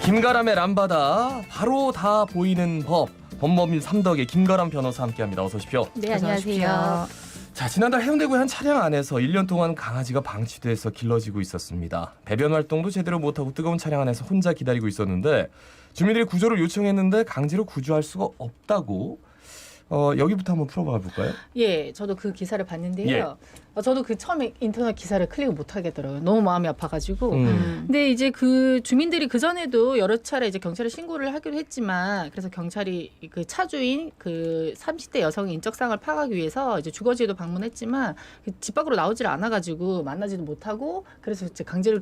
김가람의 람바다 바로 다 보이는 법 법법인 삼덕의 김가람 변호사 함께합니다. 어서 오십시오. 네, 안녕하세요. 자, 지난달 해운대구의 한 차량 안에서 1년 동안 강아지가 방치돼서 길러지고 있었습니다. 배변 활동도 제대로 못하고 뜨거운 차량 안에서 혼자 기다리고 있었는데 주민들이 구조를 요청했는데 강제로 구조할 수가 없다고. 여기부터 한번 풀어봐 볼까요? 예, 저도 그 기사를 봤는데요. 저도 그 처음에 인터넷 기사를 클릭을 못 하겠더라고요. 너무 마음이 아파가지고. 근데 이제 그 주민들이 그 전에도 여러 차례 이제 경찰에 신고를 하기로 했지만, 그래서 경찰이 그 차주인 그 30대 여성의 인적사항을 파악하기 위해서 이제 주거지에도 방문했지만 집 밖으로 나오질 않아가지고 만나지도 못하고, 그래서 이제 강제로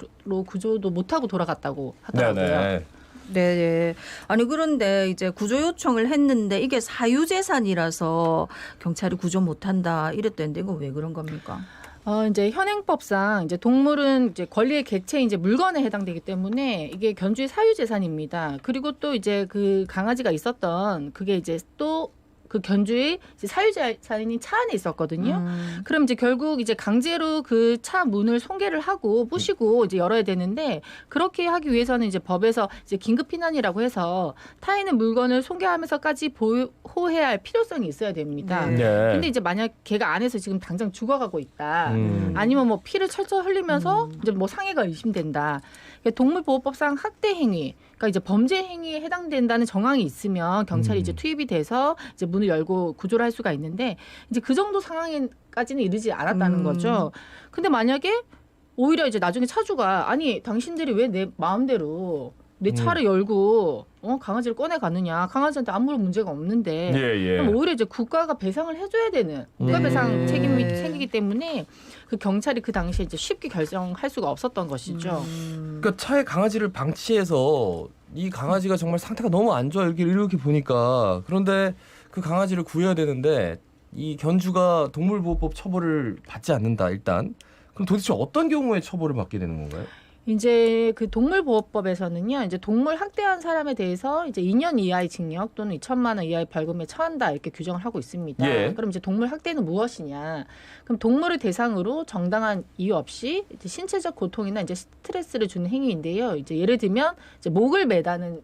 구조도 못하고 돌아갔다고 하더라고요. 네네. 네. 아니 그런데 이제 구조 요청을 했는데 이게 사유재산이라서 경찰이 구조 못한다 이랬다는데 이거 왜 그런 겁니까? 이제 현행법상 이제 동물은 이제 권리의 개체 이제 물건에 해당되기 때문에 이게 견주의 사유재산입니다. 그리고 또 이제 그 강아지가 있었던 그게 이제 또 그 견주의 사유재산이 차 안에 있었거든요. 그럼 이제 결국 이제 강제로 그 차 문을 손괴를 하고 부시고 이제 열어야 되는데, 그렇게 하기 위해서는 이제 법에서 이제 긴급 피난이라고 해서 타인의 물건을 손괴하면서까지 보호해야 할 필요성이 있어야 됩니다. 네. 근데 이제 만약 걔가 안에서 지금 당장 죽어가고 있다. 아니면 뭐 피를 철철 흘리면서 이제 뭐 상해가 의심된다. 동물보호법상 학대 행위, 그러니까 이제 범죄 행위에 해당된다는 정황이 있으면 경찰이 이제 투입이 돼서 이제 문을 열고 구조를 할 수가 있는데, 이제 그 정도 상황까지는 이르지 않았다는 거죠. 근데 만약에 오히려 이제 나중에 차주가 아니 당신들이 왜 내 마음대로 내 차를 열고 강아지를 꺼내 가느냐, 강아지한테 아무런 문제가 없는데, 그럼 오히려 이제 국가가 배상을 해줘야 되는 국가 배상 책임이 생기기 때문에 그 경찰이 그 당시에 이제 쉽게 결정할 수가 없었던 것이죠. 그러니까 차에 강아지를 방치해서 이 강아지가 정말 상태가 너무 안 좋아 이렇게 보니까, 그런데 그 강아지를 구해야 되는데 이 견주가 동물보호법 처벌을 받지 않는다. 일단 그럼 도대체 어떤 경우에 처벌을 받게 되는 건가요? 이제 그 동물보호법에서는요, 이제 동물 학대한 사람에 대해서 이제 2년 이하의 징역 또는 2천만 원 이하의 벌금에 처한다 이렇게 규정을 하고 있습니다. 예. 그럼 이제 동물 학대는 무엇이냐? 그럼 동물을 대상으로 정당한 이유 없이 이제 신체적 고통이나 이제 스트레스를 주는 행위인데요. 이제 예를 들면 이제 목을 매다는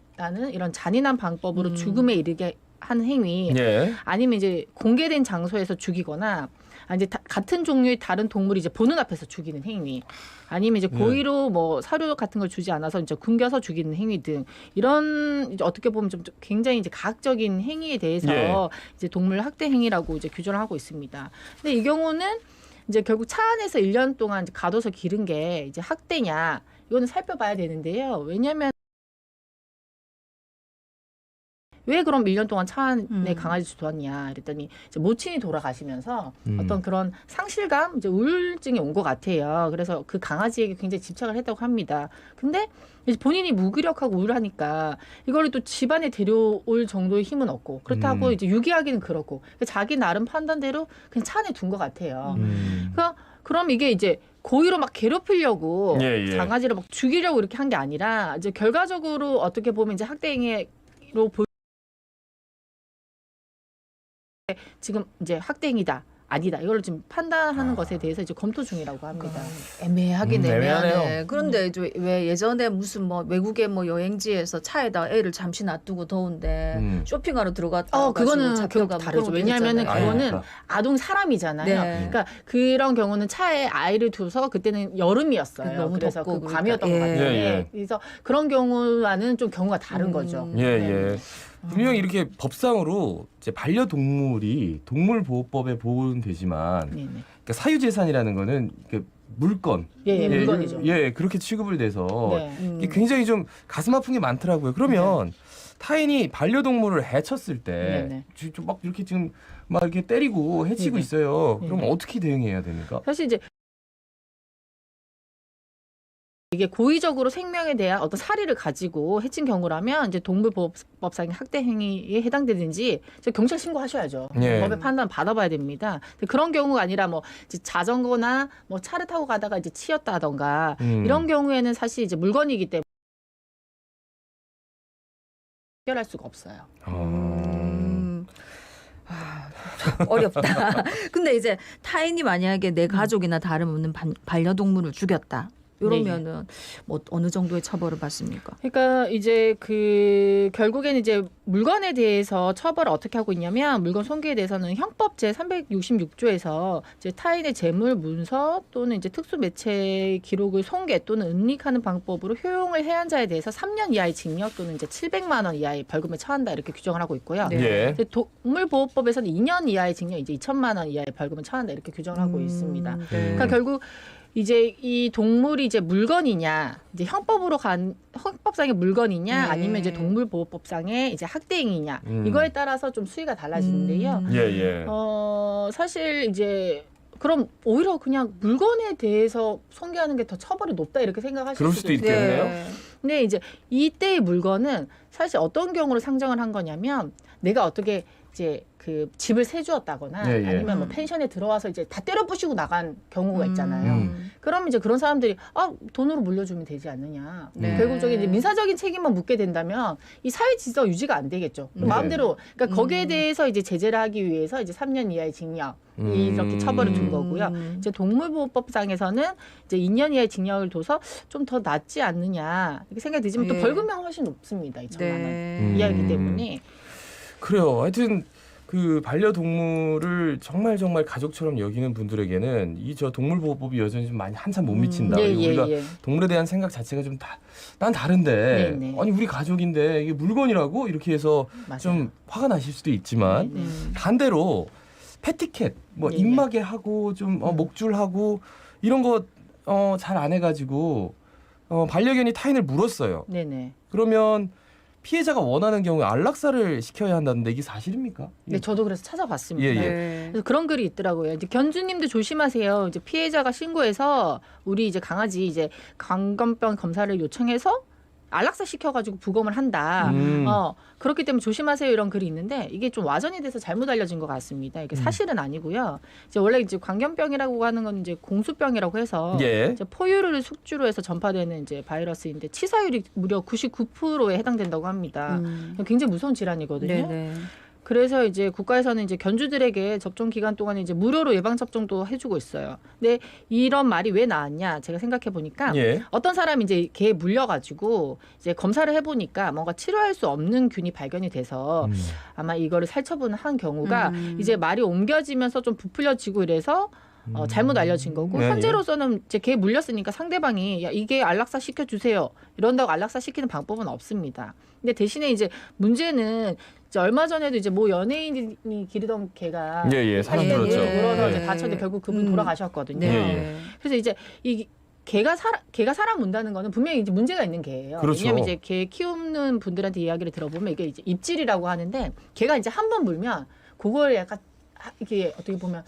이런 잔인한 방법으로 죽음에 이르게 하는 행위, 예. 아니면 이제 공개된 장소에서 죽이거나, 이제 같은 종류의 다른 동물이 이제 보는 앞에서 죽이는 행위, 아니면 이제 고의로 뭐 사료 같은 걸 주지 않아서 이제 굶겨서 죽이는 행위 등, 이런 이제 어떻게 보면 좀 굉장히 이제 가학적인 행위에 대해서 이제 동물 학대 행위라고 이제 규정을 하고 있습니다. 근데 이 경우는 이제 결국 차 안에서 1년 동안 이제 가둬서 기른 게 이제 학대냐, 이거는 살펴봐야 되는데요. 왜냐하면 왜 그럼 1년 동안 차 안에 강아지 두었냐 이랬더니 이제 모친이 돌아가시면서 어떤 그런 상실감, 이제 우울증이 온 것 같아요. 그래서 그 강아지에게 굉장히 집착을 했다고 합니다. 근데 이제 본인이 무기력하고 우울하니까 이걸 또 집안에 데려올 정도의 힘은 없고, 그렇다고 이제 유기하기는 그렇고, 자기 나름 판단대로 그냥 차 안에 둔 것 같아요. 그러니까 그럼 이게 이제 고의로 막 괴롭히려고 강아지를 막 죽이려고 이렇게 한 게 아니라, 이제 결과적으로 어떻게 보면 이제 학대 행위로 지금 이제 학대 행위다 아니다, 이걸 지금 판단하는 것에 대해서 이제 검토 중이라고 합니다. 애매하긴 애매하네요. 애매하네. 그런데 이제 왜 예전에 무슨 뭐 외국의 뭐 여행지에서 차에다 애를 잠시 놔두고 더운데 쇼핑하러 들어갔다. 그거는 결국 다르죠. 왜냐하면은 그거는 아동 사람이잖아요. 네. 그러니까 그런 경우는 차에 아이를 두서, 그때는 여름이었어요. 너무 그래서 덥고 그 밤이었던 것 그러니까. 같아요. 그래서 그런 경우와는 좀 경우가 다른 거죠. 예. 분명히 이렇게 법상으로 이제 반려동물이 동물보호법에 보호는 되지만, 그러니까 사유재산이라는 거는 물건, 물건이죠. 그렇게 취급을 돼서 이게 네. 굉장히 좀 가슴 아픈 게 많더라고요. 그러면 타인이 반려동물을 해쳤을 때 좀 막 이렇게 지금 막 이렇게 때리고 해치고 있어요. 그럼 어떻게 대응해야 됩니까? 사실 이제 이게 고의적으로 생명에 대한 어떤 사리를 가지고 해친 경우라면 이제 동물보호법상의 학대 행위에 해당되든지 경찰 신고하셔야죠. 법의 판단 받아봐야 됩니다. 근데 그런 경우가 아니라 뭐 이제 자전거나 뭐 차를 타고 가다가 이제 치였다던가 이런 경우에는 사실 이제 물건이기 때문에 해결할 수가 없어요. 어렵다. 근데 이제 타인이 만약에 내 가족이나 다름없는 반려동물을 죽였다. 이러면은 뭐 어느 정도의 처벌을 받습니까? 그러니까 이제 그 결국에는 이제 물건에 대해서 처벌을 어떻게 하고 있냐면 물건 손괴에 대해서는 형법 제 366조에서 이제 타인의 재물, 문서 또는 이제 특수 매체 기록을 손괴 또는 은닉하는 방법으로 효용을 해한 자에 대해서 3년 이하의 징역 또는 이제 700만 원 이하의 벌금에 처한다 이렇게 규정을 하고 있고요. 네. 예. 이제 동물보호법에서는 2년 이하의 징역 이제 2천만 원 이하의 벌금을 처한다 이렇게 규정을 하고 있습니다. 네. 그러니까 결국 이제 이 동물이 이제 물건이냐, 이제 형법상의 물건이냐, 네. 아니면 이제 동물보호법상의 이제 학대행위냐 이거에 따라서 좀 수위가 달라지는데요. 예, 예. 사실 이제 그럼 오히려 그냥 물건에 대해서 손괴하는 게 더 처벌이 높다 이렇게 생각하실 그럴 수도 수도 있어요. 있겠네요. 네. 근데 이제 이때의 물건은 사실 어떤 경우로 상정을 한 거냐면 내가 어떻게 이제 그 집을 세주었다거나 예, 예. 아니면 뭐 펜션에 들어와서 이제 다 때려 부시고 나간 경우가 있잖아요. 그럼 이제 그런 사람들이 돈으로 물려주면 되지 않느냐. 네. 결국적인 이제 민사적인 책임만 묻게 된다면 이 사회 질서가 유지가 안 되겠죠. 네. 마음대로 그러니까 거기에 대해서 이제 제재를 하기 위해서 이제 3년 이하의 징역 이렇게 처벌을 둔 거고요. 이제 동물보호법상에서는 이제 2년 이하의 징역을 둬서 좀 더 낫지 않느냐 이렇게 생각이 들지만 또 예. 벌금형 훨씬 높습니다. 2천만 원 네. 이하이기 때문에. 그래요. 하여튼 그 반려동물을 정말 가족처럼 여기는 분들에게는 이 저 동물보호법이 여전히 좀 많이 한참 못 미친다. 그리고 우리가 동물에 대한 생각 자체가 좀 난 다른데 네, 네. 아니 우리 가족인데 이게 물건이라고 이렇게 해서 맞아요. 좀 화가 나실 수도 있지만 네, 네. 반대로 패티캣 뭐 네, 입마개 하고 좀 목줄하고 이런 거 잘 안 해가지고 반려견이 타인을 물었어요. 네네. 그러면 피해자가 원하는 경우에 안락사를 시켜야 한다는데 이게 사실입니까? 네, 저도 그래서 찾아봤습니다. 예, 예. 네. 그래서 그런 글이 있더라고요. 이제 견주님도 조심하세요. 이제 피해자가 신고해서 우리 이제 강아지 이제 광견병 검사를 요청해서 안락사 시켜가지고 부검을 한다. 그렇기 때문에 조심하세요 이런 글이 있는데 이게 좀 와전이 돼서 잘못 알려진 것 같습니다. 이게 사실은 아니고요. 이제 원래 이제 광견병이라고 하는 건 이제 공수병이라고 해서 예. 이제 포유류를 숙주로 해서 전파되는 이제 바이러스인데 치사율이 무려 99%에 해당된다고 합니다. 굉장히 무서운 질환이거든요. 네네. 그래서 이제 국가에서는 이제 견주들에게 접종 기간 동안에 이제 무료로 예방 접종도 해주고 있어요. 근데 이런 말이 왜 나왔냐? 제가 생각해 보니까 예. 어떤 사람이 이제 개에 물려가지고 이제 검사를 해보니까 뭔가 치료할 수 없는 균이 발견이 돼서 아마 이거를 살처분을 한 경우가 이제 말이 옮겨지면서 좀 부풀려지고 이래서 잘못 알려진 거고 네, 현재로서는 이제 개에 물렸으니까 상대방이 야 이게 안락사 시켜주세요 이런다고 안락사 시키는 방법은 없습니다. 근데 대신에 이제 문제는 이제 얼마 전에도 이제 뭐 연예인이 기르던 개가 예, 사람 살때 물었죠. 물어서 예. 이제 다쳤는데 결국 그분 돌아가셨거든요. 네. 그래서 이제 이 개가 사람 문다는 거는 분명히 이제 문제가 있는 개예요. 그렇죠. 왜냐하면 이제 개 키우는 분들한테 이야기를 들어보면 이게 이제 입질이라고 하는데 개가 이제 한 번 물면 그걸 약간 이게 어떻게 보면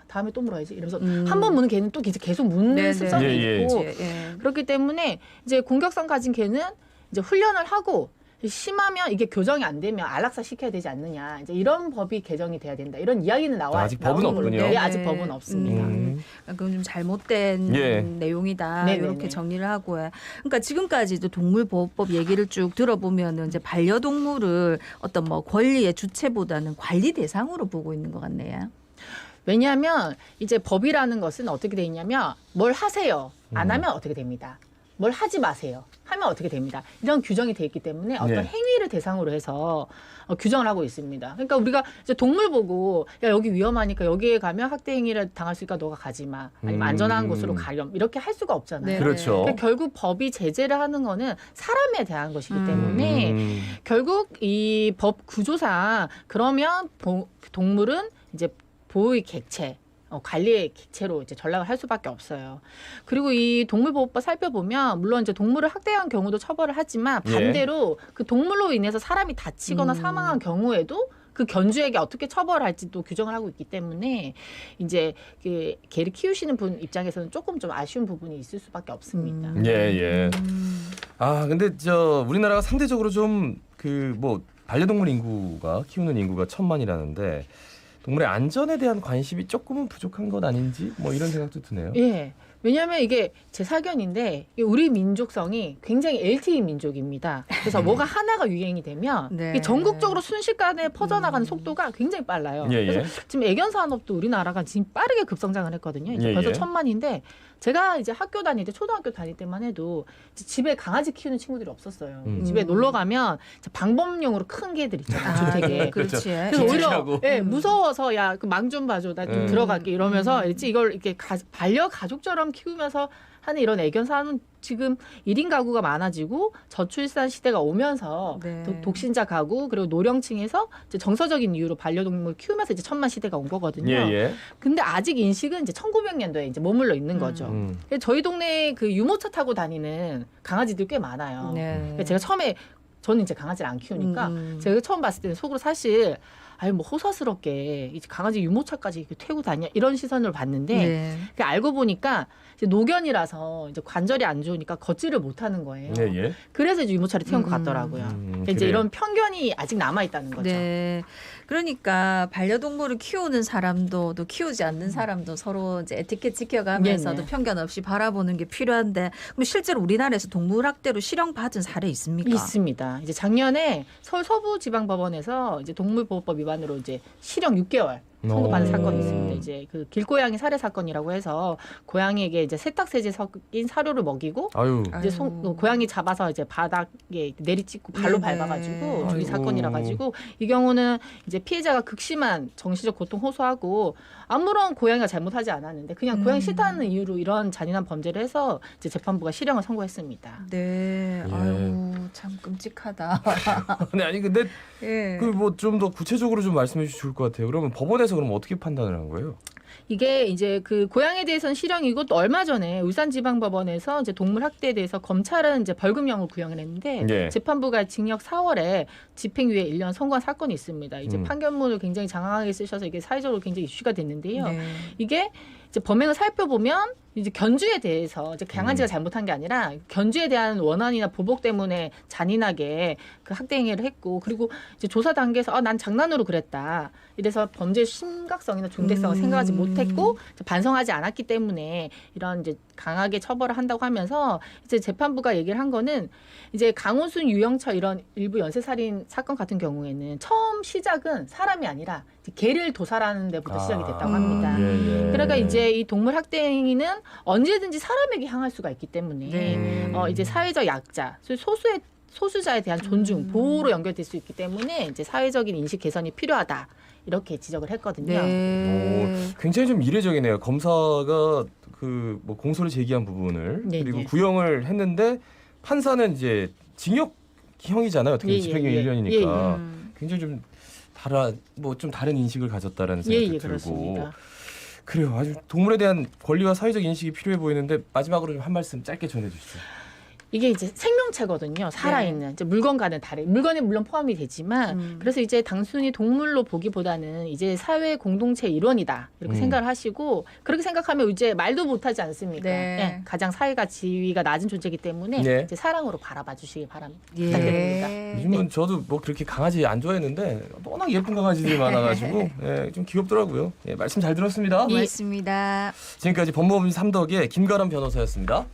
다음에 또 물어야지 이러면서 한 번 무는 개는 또 계속 묻는 네네. 습성이 예, 있고 예. 그렇기 때문에 이제 공격성 가진 개는 이제 훈련을 하고 심하면 이게 교정이 안 되면 안락사 시켜야 되지 않느냐 이제 이런 법이 개정이 돼야 된다 이런 이야기는 아직 법은 나오는 걸로. 없군요. 네, 아직 법은 없습니다. 그럼 좀 잘못된 예. 내용이다 네네네. 이렇게 정리를 하고 해. 그러니까 지금까지도 동물보호법 얘기를 쭉 들어보면은 이제 반려동물을 어떤 뭐 권리의 주체보다는 관리 대상으로 보고 있는 것 같네요. 왜냐하면 이제 법이라는 것은 어떻게 돼 있냐면 뭘 하세요. 안 하면 어떻게 됩니다. 뭘 하지 마세요. 하면 어떻게 됩니다. 이런 규정이 돼 있기 때문에 어떤 네. 행위를 대상으로 해서 규정을 하고 있습니다. 그러니까 우리가 이제 동물 보고 야 여기 위험하니까 여기에 가면 학대 행위를 당할 수 있으니까 너가 가지 마. 아니면 안전한 곳으로 가렴. 이렇게 할 수가 없잖아요. 네. 그렇죠. 그러니까 결국 법이 제재를 하는 거는 사람에 대한 것이기 때문에 결국 이 법 구조상 그러면 동물은 이제 보호의 객체, 관리의 객체로 이제 전락을 할 수밖에 없어요. 그리고 이 동물보호법 살펴보면 물론 이제 동물을 학대한 경우도 처벌을 하지만 반대로 그 동물로 인해서 사람이 다치거나 사망한 경우에도 그 견주에게 어떻게 처벌할지도 규정을 하고 있기 때문에 이제 그 개를 키우시는 분 입장에서는 조금 좀 아쉬운 부분이 있을 수밖에 없습니다. 예. 근데 우리나라가 상대적으로 좀 그 뭐 반려동물 인구가 키우는 인구가 1000만이라는데 동물의 안전에 대한 관심이 조금은 부족한 것 아닌지 뭐 이런 생각도 드네요. 예. 왜냐하면 이게 제 사견인데 우리 민족성이 굉장히 LTE 민족입니다. 그래서 뭐가 하나가 유행이 되면 네. 이게 전국적으로 순식간에 퍼져나가는 속도가 굉장히 빨라요. 예, 예. 그래서 지금 애견 산업도 우리나라가 지금 빠르게 급성장을 했거든요. 이제 예, 벌써 예. 1000만인데 제가 이제 학교 다닐 때 초등학교 다닐 때만 해도 이제 집에 강아지 키우는 친구들이 없었어요. 집에 놀러 가면 이제 방범용으로 큰 개들 있잖아요. 주택에. 그렇지. 그래서 오히려 하고. 예, 무서워서 야 그 망 좀 봐줘 나 좀 들어갈게 이러면서 이걸 이렇게 반려 가족처럼 키우면서 하는 이런 애견 사는 지금 1인 가구가 많아지고 저출산 시대가 오면서 네. 독신자 가구 그리고 노령층에서 이제 정서적인 이유로 반려동물 키우면서 이제 천만 시대가 온 거거든요. 예, 예. 근데 아직 인식은 이제 1900년도에 이제 머물러 있는 거죠. 그래서 저희 동네에 그 유모차 타고 다니는 강아지들 꽤 많아요. 네. 그러니까 제가 처음에 저는 이제 강아지를 안 키우니까 제가 처음 봤을 때는 속으로 사실 아유 뭐 호사스럽게 이제 강아지 유모차까지 이렇게 태우고 다녀 이런 시선을 봤는데 네. 그 알고 보니까 이제 노견이라서 이제 관절이 안 좋으니까 걷지를 못하는 거예요. 예, 예. 그래서 이제 유모차를 태운 것 같더라고요. 그러니까 이제 그래요. 이런 편견이 아직 남아 있다는 거죠. 네. 그러니까 반려동물을 키우는 사람도 또 키우지 않는 사람도 서로 이제 에티켓 지켜가면서도 네네. 편견 없이 바라보는 게 필요한데 그럼 실제로 우리나라에서 동물학대로 실형받은 사례 있습니까? 있습니다. 이제 작년에 서울 서부지방법원에서 이제 동물보호법 위반으로 이제 실형 6개월 선고받은 오. 사건이 있습니다. 이제 그 길고양이 살해 사건이라고 해서 고양이에게 이제 세탁세제 섞인 사료를 먹이고 아유. 이제 고양이 잡아서 이제 바닥에 내리찍고 발로 네네. 밟아가지고 죽인 아이고. 사건이라 가지고 이 경우는 이제 피해자가 극심한 정신적 고통 호소하고 아무런 고양이가 잘못하지 않았는데 그냥 고양이 싫다는 이유로 이런 잔인한 범죄를 해서 이제 재판부가 실형을 선고했습니다. 네. 예. 아유 참 끔찍하다. 아니 근데 예. 그 뭐 좀 더 구체적으로 좀 말씀해 주시면 좋을 것 같아요. 그러면 법원에서 그럼 어떻게 판단을 한 거예요? 이게 이제 그 고양이에 대해서는 실형이고 또 얼마 전에 울산지방법원에서 이제 동물 학대에 대해서 검찰은 이제 벌금형을 구형을 했는데 예. 재판부가 징역 4월에 집행유예 1년 선고한 사건이 있습니다. 이제 음. 판결문을 굉장히 장황하게 쓰셔서 이게 사회적으로 굉장히 이슈가 됐는데요. 네. 이게 이제 범행을 살펴보면 이제 견주에 대해서 이제 강아지가 잘못한 게 아니라 견주에 대한 원한이나 보복 때문에 잔인하게 그 학대 행위를 했고 그리고 이제 조사 단계에서 난 장난으로 그랬다. 이래서 범죄의 심각성이나 중대성을 생각하지 못했고 이제 반성하지 않았기 때문에 이런 이제 강하게 처벌을 한다고 하면서 이제 재판부가 얘기를 한 거는 이제 강호순, 유영철 이런 일부 연쇄살인 사건 같은 경우에는 처음 시작은 사람이 아니라 이제 개를 도살하는 데부터 시작이 됐다고 합니다. 예, 예. 그러니까 이제 이 동물 학대 행위는 언제든지 사람에게 향할 수가 있기 때문에 네. 이제 사회적 약자, 소수자에 대한 존중, 보호로 연결될 수 있기 때문에 이제 사회적인 인식 개선이 필요하다. 이렇게 지적을 했거든요. 네. 굉장히 좀 이례적이네요. 검사가 그 뭐 공소를 제기한 부분을 네, 그리고 네. 구형을 했는데 판사는 이제 징역형이잖아요. 어떻게 예, 집행유예 예, 1년이니까 예, 예. 굉장히 좀 좀 다른 인식을 가졌다라는 예, 생각이 예, 들고 그렇습니다. 그래요. 아주 동물에 대한 권리와 사회적 인식이 필요해 보이는데 마지막으로 좀 한 말씀 짧게 전해주시죠. 이게 이제 생명체거든요. 살아있는 이제 물건과는 다른 물건이 물론 포함이 되지만 그래서 이제 단순히 동물로 보기보다는 이제 사회 공동체 일원이다 이렇게 생각을 하시고 그렇게 생각하면 이제 말도 못하지 않습니까? 네. 예, 가장 사회가 지위가 낮은 존재이기 때문에 네. 이제 사랑으로 바라봐 주시기 바랍니다. 예. 부탁드립니다. 요즘은 저도 뭐 그렇게 강아지 안 좋아했는데 워낙 예쁜 강아지들이 많아가지고 예, 좀 귀엽더라고요. 예, 말씀 잘 들었습니다. 고맙습니다. 지금까지 법무법인 삼덕의 김가람 변호사였습니다.